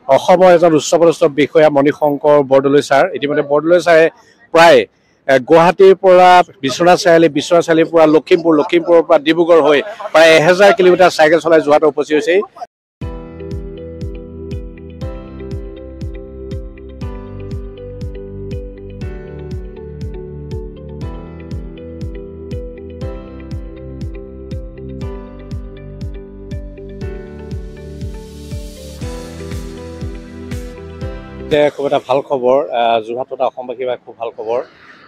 অসমৰ এজন উচ্চপদস্থ বিষয়া মণিশংকৰ বৰদলৈ ছাৰ। ইতিমধ্যে বৰদলৈ ছাৰে প্ৰায় গুৱাহাটীৰ পৰা বিশ্বনাথ চাৰিআলিৰ পৰা লখিমপুৰৰ পৰা ডিব্ৰুগড় হৈ প্ৰায় 1000 কিলোমিটাৰ চাইকেল চলাই যোৱাটো উপস্থিত হৈছে। খুব এটা ভাল খবৰ, যোৰহাটত অসমবাসীৰ বাবে খুব ভাল খবৰ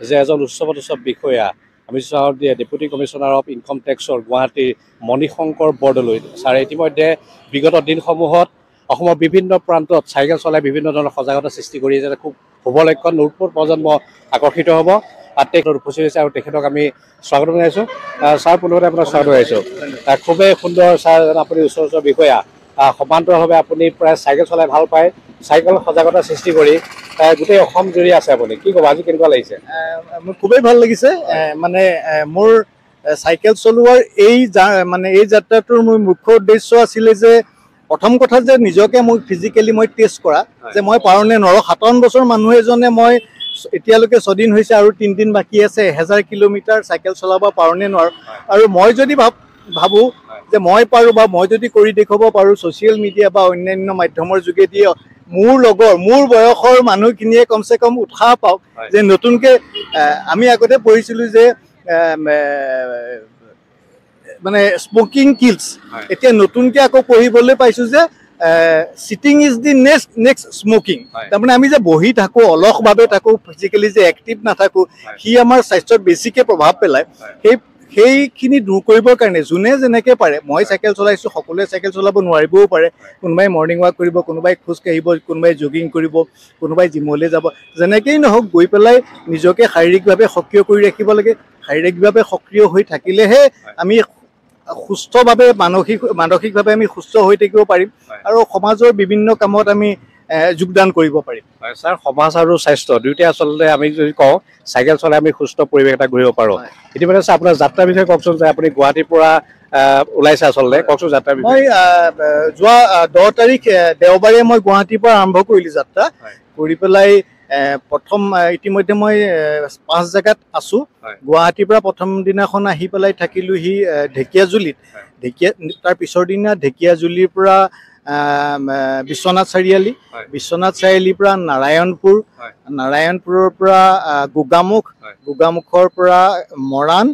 যে এজন উচ্চপদস্থ বিষয়া আমি চাওঁ ডেপুটি কমিশনাৰ অফ ইনকম টেক্সৰ গুৱাহাটীৰ মণিশংকৰ বৰদলৈ ছাৰে ইতিমধ্যে বিগত দিনসমূহত অসমৰ বিভিন্ন প্ৰান্তত চাইকেল চলাই বিভিন্ন ধৰণৰ সজাগতা সৃষ্টি কৰি আছে। খুব শুভ লক্ষণ, নতুন প্ৰজন্ম আকৰ্ষিত হ'ব আৰু তেখেতৰ উপস্থিত হৈছে আৰু তেখেতক আমি স্বাগত জনাইছোঁ। ছাৰ পুনৰবাৰ আপোনাক স্বাগত জনাইছোঁ। খুবেই সুন্দৰ ছাৰ, আপুনি উচ্চপদস্থ বিষয়া, সমান্তৰালভাৱে আপুনি প্ৰায় চাইকেল চলাই ভাল পায়, চাইকেল সজাগতা সৃষ্টি কৰি গোটেই অসম জুৰি আছে। আপুনি কি ক'ব, আজি কেনেকুৱা লাগিছে? মোৰ খুবেই ভাল লাগিছে। মানে মোৰ চাইকেল চলোৱাৰ এই যাত্ৰাটোৰ মোৰ মুখ্য উদ্দেশ্য আছিলে যে প্ৰথম কথা যে নিজকে মই ফিজিকেলি টেষ্ট কৰা যে মই পাৰোঁ নে নোৱাৰোঁ। 57 বছৰ মানুহ এজনে মই এতিয়ালৈকে 6 দিন হৈছে আৰু 3 দিন বাকী আছে, 1000 কিলোমিটাৰ চাইকেল চলাব পাৰোঁ নে নোৱাৰোঁ। আৰু মই যদি ভাবোঁ যে মই পাৰোঁ বা মই যদি কৰি দেখুৱাব পাৰোঁ ছ'চিয়েল মিডিয়া বা অন্যান্য মাধ্যমৰ যোগেদি মোৰ বয়সৰ মানুহখিনিয়ে কমচে কম উৎসাহ পাওক যে নতুনকৈ আমি আগতে পঢ়িছিলোঁ যে মানে স্মকিং কিলছ, এতিয়া নতুনকৈ আকৌ পঢ়িবলৈ পাইছোঁ যে cheating is the next smoking. তাৰমানে আমি যে বহি থাকোঁ, অলসভাৱে থাকোঁ, ফিজিকেলি যে এক্টিভ নাথাকোঁ, সি আমাৰ স্বাস্থ্যত বেছিকৈ প্ৰভাৱ পেলায়। সেইখিনি দূৰ কৰিবৰ কাৰণে যোনে যেনেকৈ পাৰে, মই চাইকেল চলাইছোঁ, সকলোৱে চাইকেল চলাব নোৱাৰিবও পাৰে। কোনোবাই মৰ্ণিং ৱাক কৰিব, কোনোবাই খোজ কাঢ়িব, কোনোবাই জগিং কৰিব, কোনোবাই জিমলৈ যাব। যেনেকেই নহওক গৈ পেলাই নিজকে শাৰীৰিকভাৱে সক্ৰিয় কৰি ৰাখিব লাগে। শাৰীৰিকভাৱে সক্ৰিয় হৈ থাকিলেহে আমি সুস্থভাৱে মানসিকভাৱে আমি সুস্থ হৈ থাকিব পাৰিম আৰু সমাজৰ বিভিন্ন কামত আমি যোগদান কৰিব পাৰিম। ছাৰ, সমাজ আৰু স্বাস্থ্য দুয়োটাই আচলতে আমি যদি কওঁ চাইকেল চলাই আমি সুস্থ পৰিৱেশ এটা গঢ়িব পাৰোঁ। ইতিমধ্যে ছাৰ আপোনাৰ যাত্ৰাৰ বিষয়ে কওকচোন যে আপুনি গুৱাহাটীৰ পৰা ওলাইছে, আচলতে কওকচোন যাত্ৰাৰ বিষয়ে। মই যোৱা 10 তাৰিখ দেওবাৰে মই গুৱাহাটীৰ পৰা আৰম্ভ কৰিলোঁ যাত্ৰা। কৰি পেলাই প্ৰথম ইতিমধ্যে মই 5 জেগাত আছোঁ। গুৱাহাটীৰ পৰা প্ৰথম দিনাখন আহি পেলাই থাকিলোঁহি ঢেকীয়াজুলিত। তাৰ পিছৰ দিনা ঢেকীয়াজুলিৰ পৰা বিশ্বনাথ চাৰিআলিৰ পৰা নাৰায়ণপুৰৰ পৰা গোগামুখৰ পৰা মৰাণ।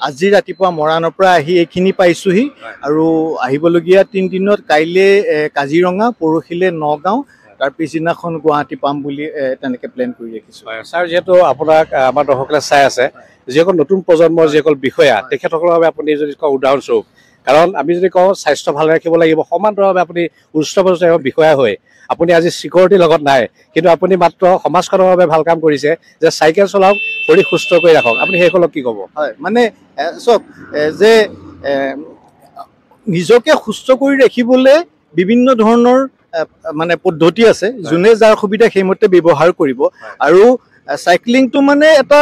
আজি ৰাতিপুৱা মৰাণৰ পৰা আহি এইখিনি পাইছোঁহি আৰু আহিবলগীয়া 3 দিনত কাইলৈ কাজিৰঙা, পৰহিলৈ নগাঁও, তাৰ পিছদিনাখন গুৱাহাটী পাম বুলি তেনেকৈ প্লেন কৰি ৰাখিছোঁ। ছাৰ, যিহেতু আপোনাক আমাৰ দৰ্শকসকলে চাই আছে, যিসকল নতুন প্ৰজন্মৰ যিসকল বিষয়া তেখেতসকলৰ বাবে আপুনি যদি কওঁ উদাহৰণস্বৰূপ, কাৰণ আমি যদি কওঁ স্বাস্থ্য ভালে ৰাখিব লাগিব, সমান্তৰালভাৱে আপুনি উচ্চপদস্থ বিষয়া হৈ আপুনি আজি চিকিউৰিটিৰ লগত নাই, কিন্তু আপুনি মাত্ৰ সমাজখনৰ বাবে ভাল কাম কৰিছে যে চাইকেল চলাওক, শৰীৰ সুস্থ কৰি ৰাখক। আপুনি সেইসকলক কি ক'ব? হয়, মানে চাওক যে নিজকে সুস্থ কৰি ৰাখিবলৈ বিভিন্ন ধৰণৰ মানে পদ্ধতি আছে, যোনে যাৰ সুবিধা সেইমতে ব্যৱহাৰ কৰিব। আৰু চাইক্লিংটো মানে এটা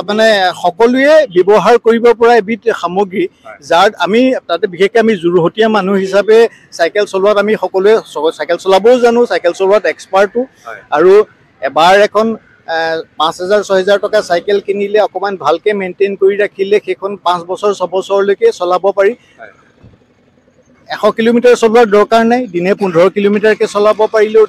মানে সকলোৱে ব্যৱহাৰ কৰিব পৰা এবিধ সামগ্ৰী, যাৰ আমি তাতে বিশেষকৈ আমি যোৰহতীয়া মানুহ হিচাপে চাইকেল চলোৱাত আমি সকলোৱে চাইকেল চলাবও জানো, চাইকেল চলোৱাত এক্সপাৰ্টো। আৰু এবাৰ এখন 5000-6000 টকা চাইকেল কিনিলে অকণমান ভালকৈ মেইনটেইন কৰি ৰাখিলে সেইখন 5 বছৰ 6 বছৰলৈকে চলাব পাৰি। 100 কিলোমিটাৰ চলোৱাৰ দৰকাৰ নাই, দিনে 15 কিলোমিটাৰকৈ চলাব পাৰিলেও,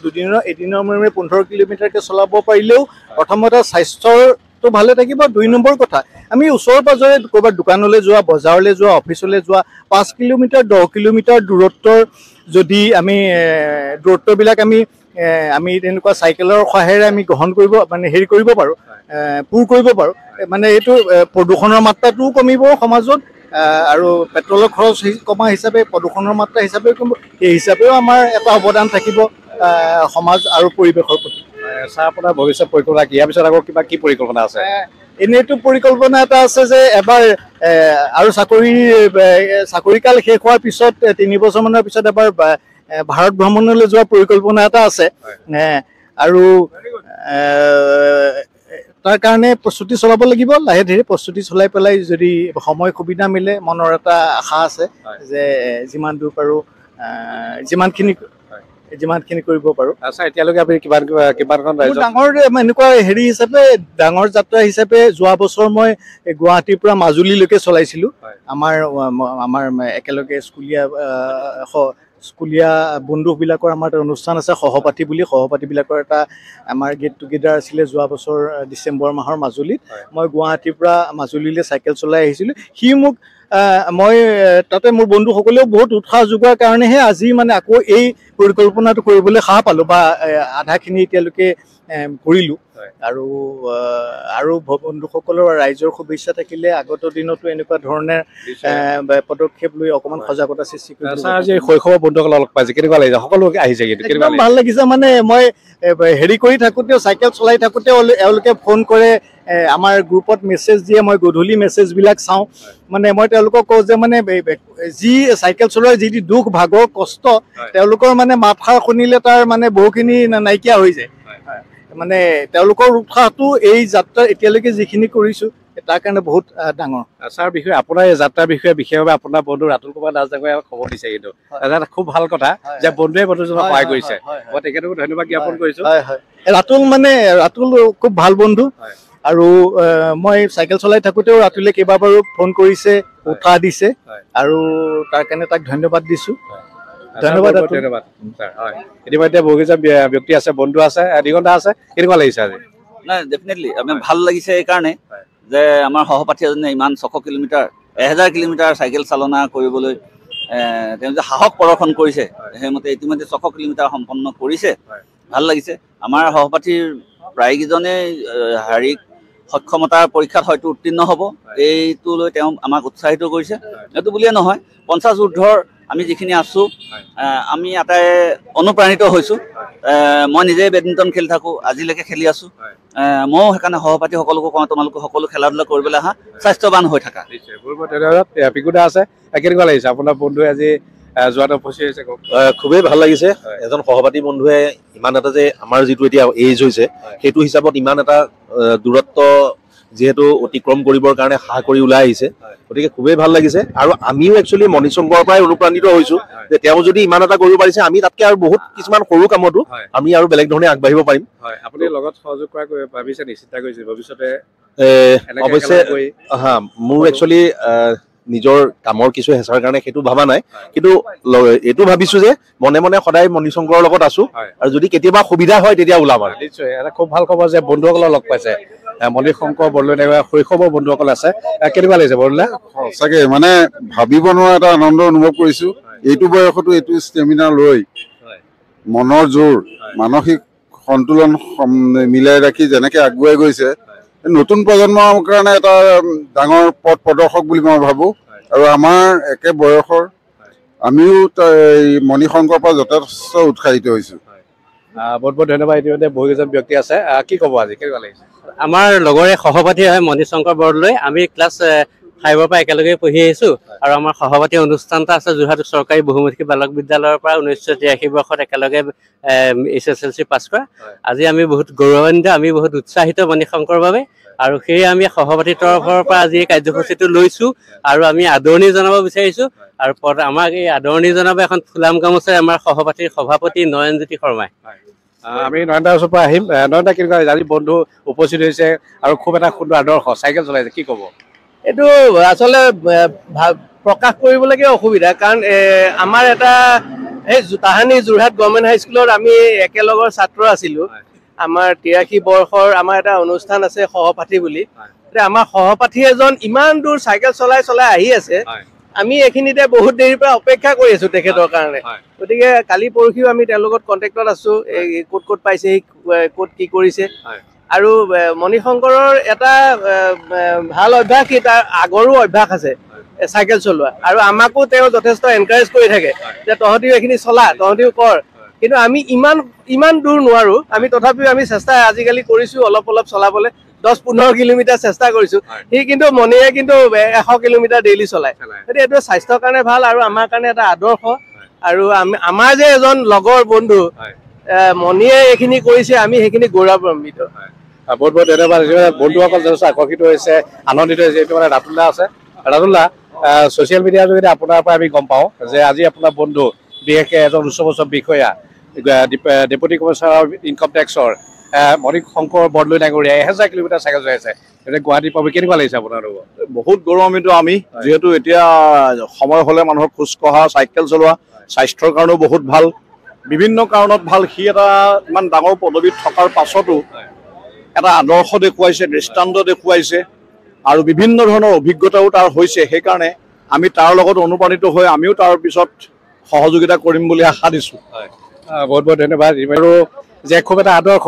এদিনৰ মূৰে 15 কিলোমিটাৰকৈ চলাব পাৰিলেও প্ৰথমতে স্বাস্থ্যটো ভালে থাকিব। 2 নম্বৰ কথা, আমি ওচৰে পাজৰে ক'ৰবাত দোকানলৈ যোৱা, বজাৰলৈ যোৱা, অফিচলৈ যোৱা 5 কিলোমিটাৰ 10 কিলোমিটাৰ দূৰত্বৰ যদি আমি দূৰত্ববিলাক আমি তেনেকুৱা চাইকেলৰ সহায়েৰে আমি গ্ৰহণ কৰিব মানে কৰিব পাৰোঁ, পূৰ কৰিব পাৰোঁ। মানে এইটো প্ৰদূষণৰ মাত্ৰাটোও কমিব সমাজত আৰু পেট্ৰলৰ খৰচ কমা হিচাপে প্ৰদূষণৰ মাত্ৰা হিচাপে কমিব। সেই হিচাপেও আমাৰ এটা অৱদান থাকিব সমাজ আৰু পৰিৱেশৰ প্ৰতি। ছাৰ, আপোনাৰ ভৱিষ্যত পৰিকল্পনা কি? ইয়াৰ পিছত আকৌ কিবা কি পৰিকল্পনা আছে? এনেইতো পৰিকল্পনা এটা আছে যে এবাৰ আৰু চাকৰিকাল শেষ হোৱাৰ পিছত 3 বছৰমানৰ পিছত এবাৰ ভাৰত ভ্ৰমণলৈ যোৱাৰ পৰিকল্পনা এটা আছে। আৰু তাৰ কাৰণে প্ৰস্তুতি চলাব লাগিব, লাহে ধীৰে প্ৰস্তুতি চলাই পেলাই যদি সময় সুবিধা মিলে মনৰ এটা আশা আছে যে যিমান দূৰ পাৰোঁ যিমানখিনি যিমানখিনি কৰিব পাৰোঁ। আচ্ছা, এতিয়ালৈকে আপুনি কিমানখন ৰাজ্য ডাঙৰ এনেকুৱা হেৰি হিচাপে ডাঙৰ যাত্ৰা হিচাপে যোৱা বছৰ মই গুৱাহাটীৰ পৰা মাজুলীলৈকে চলাইছিলোঁ। আমাৰ একেলগে স্কুলীয়া বন্ধুবিলাকৰ আমাৰ এটা অনুষ্ঠান আছে সহপাঠীবিলাকৰ এটা আমাৰ গেট টুগেডাৰ আছিলে যোৱা বছৰ ডিচেম্বৰ মাহৰ মাজুলীত। মই গুৱাহাটীৰ পৰা মাজুলীলৈ চাইকেল চলাই আহিছিলোঁ। সি মোক মই তাতে মোৰ বন্ধুসকলেও বহুত উৎসাহ যোগোৱাৰ কাৰণেহে আজি মানে আকৌ এই পৰিকল্পনাটো কৰিবলৈ সাহ পালোঁ বা আধাখিনি এতিয়ালৈকে কৰিলোঁ। আৰু বন্ধুসকলৰ ৰাইজৰ শুভেচ্ছা থাকিলে আগত দিনতো এনেকুৱা ধৰণে পদক্ষেপ লৈ অকণমান সজাগতা সৃষ্টি কৰিব। শৈশৱৰ বন্ধুসকলক লগ পাইছে, কেনেকুৱা লাগিছে? সকলোকে আহিছে, একদম ভাল লাগিছে। মানে মই হেৰি কৰি থাকোঁতেও চাইকেল চলাই থাকোঁতেও এওঁলোকে ফোন কৰে, আমাৰ গ্ৰুপত মেছেজ দিয়ে, মই গধূলি মেছেজবিলাক চাওঁ। মানে মই তেওঁলোকক কওঁ যে মানে যি চাইকেল চলোৱাৰ যি দুখ ভাগৰ কষ্ট তেওঁলোকৰ মানে মাতষাৰ শুনিলে তাৰ মানে বহুখিনি নাইকিয়া হৈ যায়। মানে তেওঁলোকৰ উৎসাহটো এই যাত্ৰা এতিয়ালৈকে যিখিনি কৰিছোঁ তাৰ কাৰণে বহুত ডাঙৰ। ছাৰ, বিষয়ে আপোনাৰ এই যাত্ৰাৰ বিষয়ে বিশেষভাৱে আপোনাৰ বন্ধু ৰাতুল কুমাৰ দাস ডাঙৰীয়াই খবৰ দিছে, কিন্তু এটা খুব ভাল কথা যে বন্ধুৱে বন্ধুজনক সহায় কৰিছে। মই তেখেতকো ধন্যবাদ জ্ঞাপন কৰিছোঁ। ৰাতুল খুব ভাল বন্ধু। আৰু মই চাইকেল চলাই থাকোঁতেও ৰাতুলে কেইবাবাৰো ফোন কৰিছে, উৎসাহ দিছে, আৰু তাৰ কাৰণে তাক ধন্যবাদ দিছোঁ। ধন্যবাদ ছাৰ। হয়, ইতিমধ্যে বহুকেইজন ব্যক্তি আছে, বন্ধু আছে, দিগন্ত আছে, কেনেকুৱা লাগিছে আজি? নাই, ডেফিনেটলি আমি ভাল লাগিছে এইকাৰণে যে আমাৰ সহপাঠী এজনে ইমান 600 কিলোমিটাৰ 1000 কিলোমিটাৰ চাইকেল চালনা কৰিবলৈ তেওঁ যে সাহস প্ৰদৰ্শন কৰিছে, সেইমতে ইতিমধ্যে 600 কিলোমিটাৰ সম্পন্ন কৰিছে। ভাল লাগিছে। আমাৰ সহপাঠীৰ প্ৰায়কেইজনেই শাৰীৰিক সক্ষমতাৰ পৰীক্ষাত হয়তো উত্তীৰ্ণ হ'ব, এইটো লৈ তেওঁ আমাক উৎসাহিত কৰিছে। এইটো বুলিয়ে নহয়, 50 ঊৰ্ধৰ আমি যিখিনি আছোঁ আমি আটাই অনুপ্ৰাণিত হৈছোঁ। মই নিজে বেডমিণ্টন খেলি থাকোঁ, আজিলৈকে খেলি আছোঁ। ময়ো সেইকাৰণে সহপাঠীসকলকো কওঁ, তোমালোকে সকলো খেলা ধূলা কৰিবলৈ আহা, স্বাস্থ্যৱান হৈ থাকা। পিকুদা আছে, কেনেকুৱা লাগিছে আপোনাৰ বন্ধুৱে আজি যোৱাটো উপস্থিত হৈছে? খুবেই ভাল লাগিছে। এজন সহপাঠী বন্ধুৱে ইমান এটা যে আমাৰ যিটো এতিয়া এজ হৈছে সেইটো হিচাপত ইমান এটা দূৰত্ব যিহেতু অতিক্ৰম কৰিবৰ কাৰণে সাহ কৰি ওলাই আহিছে, গতিকে খুবেই ভাল লাগিছে। আৰু আমিও একচুৱেলি মণিশংকৰৰ পৰাই অনুপ্ৰাণিত হৈছোঁ যে তেওঁ যদি ইমান এটা কৰিব পাৰিছে, আমি তাতকৈ আৰু বহুত কিছুমান সৰু কামতো আমি আৰু বেলেগ ধৰণে আগবাঢ়িব পাৰিম। আপুনি লগত সহযোগ কৰা ভাবিছে নি, চিন্তা কৰিছে ভৱিষ্যতে? অৱশ্যে মোৰ একচুৱেলি নিজৰ কামৰ কিছু হেঁচাৰ কাৰণে সেইটো ভবা নাই, কিন্তু এইটো ভাবিছোঁ যে মনে মনে সদায় মণিশংকৰৰ লগত আছোঁ, আৰু যদি কেতিয়াবা সুবিধা হয় তেতিয়া ওলাম। আৰু নিশ্চয় এটা খুব ভাল খবৰ যে বন্ধুসকলক লগ পাইছে। মণিশংকৰ বৰদলৈ শৈশৱৰ বন্ধুসকল আছে, কেনেকুৱা লাগিছে বৰদলৈ? সঁচাকে মানে ভাবিব নোৱাৰা এটা আনন্দ অনুভৱ কৰিছোঁ। এইটো বয়সতো এইটো ষ্টেমিনা লৈ মনৰ জোৰ, মানসিক সন্তুলন মিলাই ৰাখি যেনেকে আগুৱাই গৈছে, নতুন প্ৰজন্মৰ কাৰণে এটা ডাঙৰ পথ প্ৰদৰ্শক বুলি মই ভাবোঁ। আৰু আমাৰ একে বয়সৰ আমিও মণিশংকৰ পৰা যথেষ্ট উৎসাহিত হৈছোঁ। বহুত বহুত ধন্যবাদ। ইতিমধ্যে বহুকেইজন ব্যক্তি আছে, কি ক'ব আজি, কেনেকুৱা লাগিছে? আমাৰ লগৰে সহপাঠী হয় মণিশংকৰ বৰদলৈ। আমি ক্লাছ 5ৰ পৰা একেলগে পঢ়ি আহিছোঁ, আৰু আমাৰ সহপাঠী অনুষ্ঠান এটা আছে যোৰহাট চৰকাৰী বহুমুখী বালক বিদ্যালয়ৰ পৰা 1983 বৰ্ষত একেলগে SSLC পাছ কৰা। আজি আমি বহুত গৌৰৱান্বিত, আমি বহুত উৎসাহিত মণিশংকৰ বাবে, আৰু সেয়ে আমি সহপাঠীৰ তৰফৰ পৰা আজি এই কাৰ্যসূচীটো লৈছোঁ, আৰু আমি আদৰণি জনাব বিচাৰিছোঁ। আৰু আমাক এই আদৰণি জনাব এখন ফুলাম গামোচাৰে আমাৰ সহপাঠীৰ সভাপতি নয়নজ্যোতি শৰ্মাই। আমি নয়নদাৰ ওচৰৰ পৰা আহিম। নয়নদা, কেনেকুৱা আজি বন্ধু উপস্থিত হৈছে আৰু খুব এটা সুন্দৰ আদৰ্শ চাইকেল চলাইছে, কি ক'ব? এইটো আচলতে প্ৰকাশ কৰিবলগীয়া অসুবিধা, কাৰণ আমাৰ এটা এই তাহানি যোৰহাট গভৰ্ণমেণ্ট হাইস্কুলত আমি একেলগৰ ছাত্ৰ আছিলোঁ। আমাৰ 83 বৰ্ষৰ আমাৰ এটা অনুষ্ঠান আছে সহপাঠী বুলি। এতিয়া আমাৰ সহপাঠী এজন ইমান দূৰ চাইকেল চলাই চলাই আহি আছে, আমি এইখিনিতে বহুত দেৰিৰ পৰা অপেক্ষা কৰি আছোঁ তেখেতৰ কাৰণে। গতিকে কালি পৰহিও আমি তেওঁৰ লগত কণ্টেক্টত আছোঁ, ক'ত ক'ত পাইছে, ক'ত কি কৰিছে। আৰু মণিশংকৰৰ এটা ভাল অভ্যাস, কি তাৰ আগৰো অভ্যাস আছে চাইকেল চলোৱা, আৰু আমাকো তেওঁ যথেষ্ট এনকাৰেজ কৰি থাকে যে তহঁতিও এইখিনি চলা, তহঁতিও কৰ। কিন্তু আমি ইমান দূৰ নোৱাৰোঁ, আমি তথাপিও আমি চেষ্টা আজিকালি কৰিছোঁ অলপ অলপ চলাবলৈ। 10-15 কিলোমিটাৰ চেষ্টা কৰিছোঁ। সি কিন্তু মণিয়ে কিন্তু 100 কিলোমিটাৰ ডেইলি চলায়। গতিকে এইটো স্বাস্থ্যৰ কাৰণে ভাল, আৰু আমাৰ কাৰণে এটা আদৰ্শ। আৰু আমাৰ যে এজন লগৰ বন্ধু মণিয়ে এইখিনি কৰিছে, আমি সেইখিনি গৌৰৱান্বিত। বহুত বহুত ধন্যবাদ। বন্ধুসকল যথেষ্ট আকৰ্ষিত হৈছে, আনন্দিত হৈছে। এইটো মানে ৰাতুল্লা আছে। ৰাতুল্লা, ছ'চিয়েল মিডিয়াৰ যোগেদি আপোনাৰ পৰা আমি গম পাওঁ যে আজি আপোনাৰ বন্ধু বিশেষকৈ এজন উচ্চ পদস্থ বিষয়া ডেপুটি কমিশ্যনাৰ অফ ইনকম টেক্সৰ মণিশংকৰ বৰদলৈ ডাঙৰীয়া 1000 কিলোমিটাৰ চাইকেল চলাই আছে এতিয়া গুৱাহাটীৰ পাব কেনেকুৱা লাগিছে আপোনালোকৰ বহুত গৌৰৱান্বিত আমি যিহেতু এতিয়া সময় হ'লে মানুহৰ খোজ কঢ়া চাইকেল চলোৱা স্বাস্থ্যৰ কাৰণেও বহুত ভাল বিভিন্ন কাৰণত ভাল সি এটা ইমান ডাঙৰ পদবীত থকাৰ পাছতো এটা আদৰ্শ দেখুৱাইছে দৃষ্টান্ত দেখুৱাইছে আৰু বিভিন্ন ধৰণৰ অভিজ্ঞতাও তাৰ হৈছে সেইকাৰণে আমি তাৰ লগত অনুপ্ৰাণিত হৈ আমিও তাৰ পিছত সহযোগিতা কৰিম বুলি আশা দিছোঁ বহুত বহুত ধন্যবাদ আৰু যে খুব এটা আদৰ্শ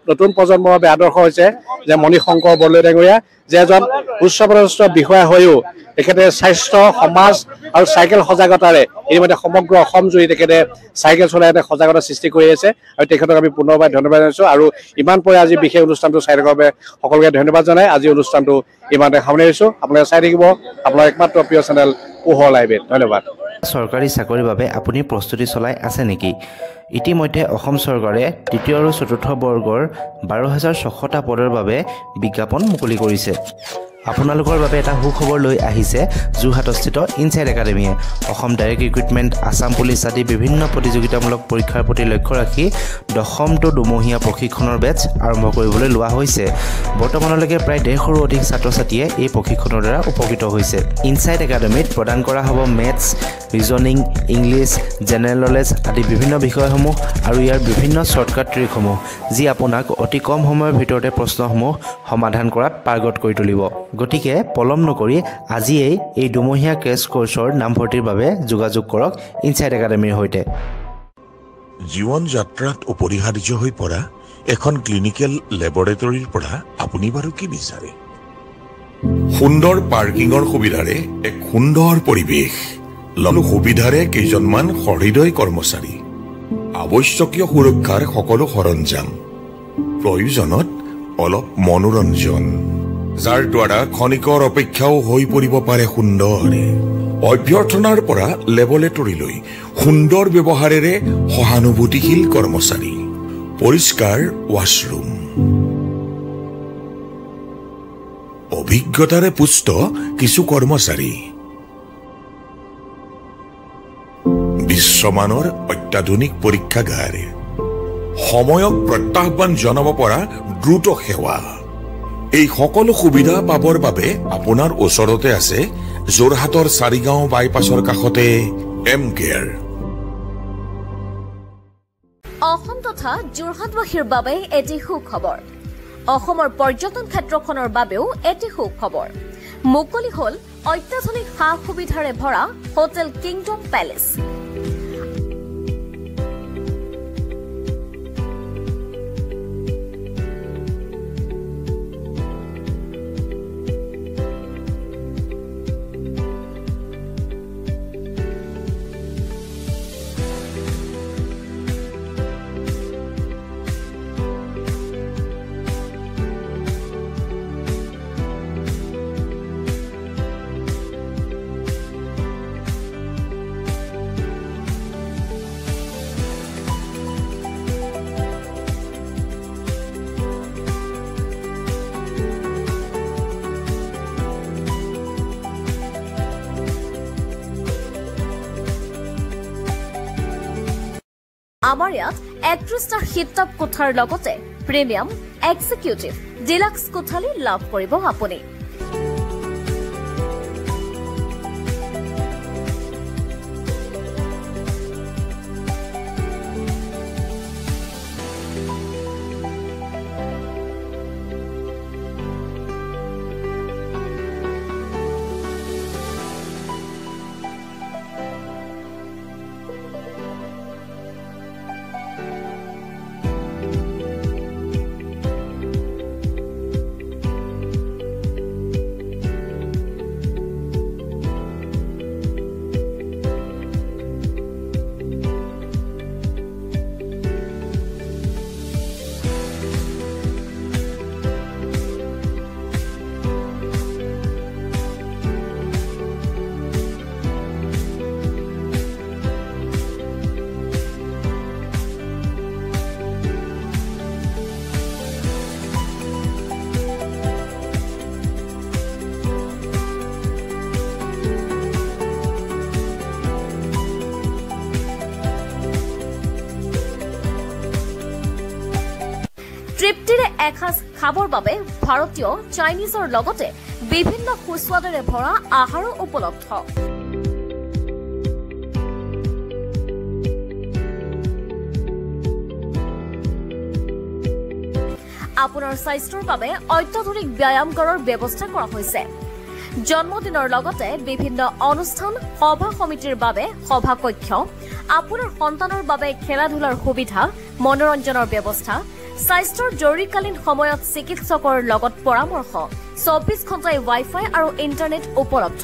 নতুন প্ৰজন্মৰ বাবে আদৰ্শ হৈছে যে মণিশংকৰ বৰদলৈ ডাঙৰীয়া যে এজন উচ্চপদস্থ বিষয়া হৈও তেখেতে স্বাস্থ্য সমাজ আৰু চাইকেল সজাগতাৰে ইতিমধ্যে সমগ্ৰ অসম জুৰি তেখেতে চাইকেল চলাই এটা সজাগতা সৃষ্টি কৰি আছে আৰু তেখেতক আমি পুনৰবাৰ ধন্যবাদ জনাইছোঁ আৰু ইমান পৰে আজি বিশেষ অনুষ্ঠানটো চাই থকাৰ বাবে সকলোকে ধন্যবাদ জনাই আজি অনুষ্ঠানটো ইমানতে সামৰিছোঁ আপোনালোকে চাই থাকিব আপোনাৰ একমাত্ৰ প্ৰিয় চেনেল পোহৰ লাইভে ধন্যবাদ চৰকাৰী চাকৰিৰ বাবে আপুনি প্ৰস্তুতি চলাই আছে নেকি ইতিমধ্যে অসম চৰকাৰে তৃতীয় আৰু চতুৰ্থ বৰ্গৰ 12600টা পদৰ বাবে বিজ্ঞাপন মুকলি কৰিছে আপোনালোকৰ বাবে এটা সুখবৰ লৈ আহিছে যোৰহাটস্থিত ইনচাইড একাডেমীয়ে Assam direct recruitment Assam police আদি বিভিন্ন প্ৰতিযোগিতামূলক পৰীক্ষাৰ প্ৰতি লক্ষ্য ৰাখি 10টো দুমহীয়া প্ৰশিক্ষণৰ বেচ আৰম্ভ কৰিবলৈ লোৱা হৈছে বৰ্তমানলৈকে প্ৰায় 150ৰো অধিক ছাত্ৰ ছাত্ৰীয়ে এই প্ৰশিক্ষণৰ দ্বাৰা উপকৃত হৈছে ইনচাইড একাডেমীত প্ৰদান কৰা হ'ব maths reasoning English general knowledge আদি বিভিন্ন বিষয়সমূহ আৰু ইয়াৰ বিভিন্ন শ্বৰ্টকাট ট্ৰিকসমূহ যি আপোনাক অতি কম সময়ৰ ভিতৰতে প্ৰশ্নসমূহ সমাধান কৰাত পাৰ্গত কৰি তুলিব গতিকে পলম নকৰি আজিয়েই এই দুমহীয়া ক্ৰেছ কোৰ্ছৰ নামভৰ্তিৰ বাবে যোগাযোগ কৰক ইনচাইড একাডেমীৰ সৈতে জীৱন যাত্ৰাত অপৰিহাৰ্য হৈ পৰা এখন ক্লিনিকেল লেবৰেটৰীৰ পৰা আপুনি বাৰু কি বিচাৰে সুন্দৰ পাৰ্কিঙৰ সুবিধাৰে এক সুন্দৰ পৰিৱেশ ললো সুবিধাৰে কেইজনমান সহৃদয় কৰ্মচাৰী আৱশ্যকীয় সুৰক্ষাৰ সকলো সৰঞ্জাম প্ৰয়োজনত অলপ মনোৰঞ্জন যাৰ দ্বাৰা ক্ষণিকৰ অপেক্ষাও হৈ পৰিব পাৰে সুন্দৰ অভ্যৰ্থনাৰ পৰা লেবৰেটৰীলৈ সুন্দৰ ব্যৱহাৰেৰে সহানুভূতিশীল কৰ্মচাৰী পৰিষ্কাৰ ৱাছৰুম অভিজ্ঞতাৰে পুষ্ট কিছু কৰ্মচাৰী বিশ্বমানৰ অত্যাধুনিক পৰীক্ষাগাৰ সময়ক প্ৰত্যাহ্বান জনাব পৰা দ্ৰুত সেৱা এই সকলো সুবিধা পাবৰ বাবে আপোনাৰ ওচৰতে আছে যোৰহাটৰ চাৰিগাঁও বাইপাছৰ কাষতে এম কেয়াৰ অসম তথা যোৰহাটবাসীৰ বাবে এটি সুখবৰ অসমৰ পৰ্যটন ক্ষেত্ৰখনৰ বাবেও এটি সুখবৰ মুকলি হ'ল অত্যাধুনিক সা সুবিধাৰে ভৰা হোটেল কিংডম পেলেচ আমাৰ ইয়াত 31টা শীততাপ কোঠাৰ লগতে প্ৰিমিয়াম এক্সিকিউটিভ ডিলাক্স কোঠালি লাভ কৰিব আপুনি তৃপ্তিৰে এসাঁজ খাবৰ বাবে ভাৰতীয় চাইনিজৰ লগতে বিভিন্ন সুস্বাদেৰে ভৰা আহাৰো উপলব্ধ। আপোনাৰ স্বাস্থ্যৰ বাবে অত্যাধুনিক ব্যায়ামগাৰৰ ব্যৱস্থা কৰা হৈছে। জন্মদিনৰ লগতে বিভিন্ন অনুষ্ঠান সভা সমিতিৰ বাবে সভা কক্ষ, আপোনাৰ সন্তানৰ বাবে খেলা ধূলাৰ সুবিধা, মনোৰঞ্জনৰ ব্যৱস্থা, স্বাস্থ্যৰ জৰুৰীকালীন সময়ত চিকিৎসকৰ লগত পৰামৰ্শ, 24 ঘণ্টাই ৱাইফাই আৰু ইণ্টাৰনেট উপলব্ধ।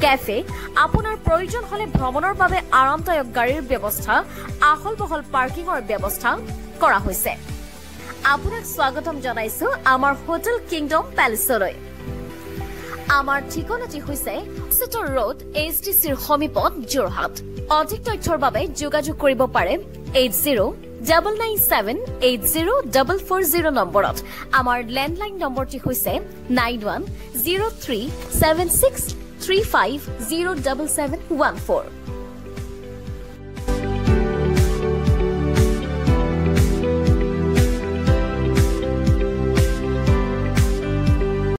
কেফে, আপোনাৰ প্ৰয়োজন হলে ভ্ৰমণৰ বাবে আৰামদায়ক গাড়ীৰ ব্যৱস্থা, আহল বহল পাৰ্কিঙৰ ব্যৱস্থা কৰা হৈছে। আপোনাক স্বাগতম জনাইছো আমাৰ হোটেল কিংডম পেলেচলৈ। আমাৰ ঠিকনাটি হৈছে চিটৰ ৰোড HTCৰ সমীপত যোৰহাট। অধিক তথ্যৰ বাবে যোগাযোগ কৰিব পাৰে 8099780440 নম্বৰত। আমাৰ লেণ্ডলাইন নম্বৰটি হৈছে 91037635077714।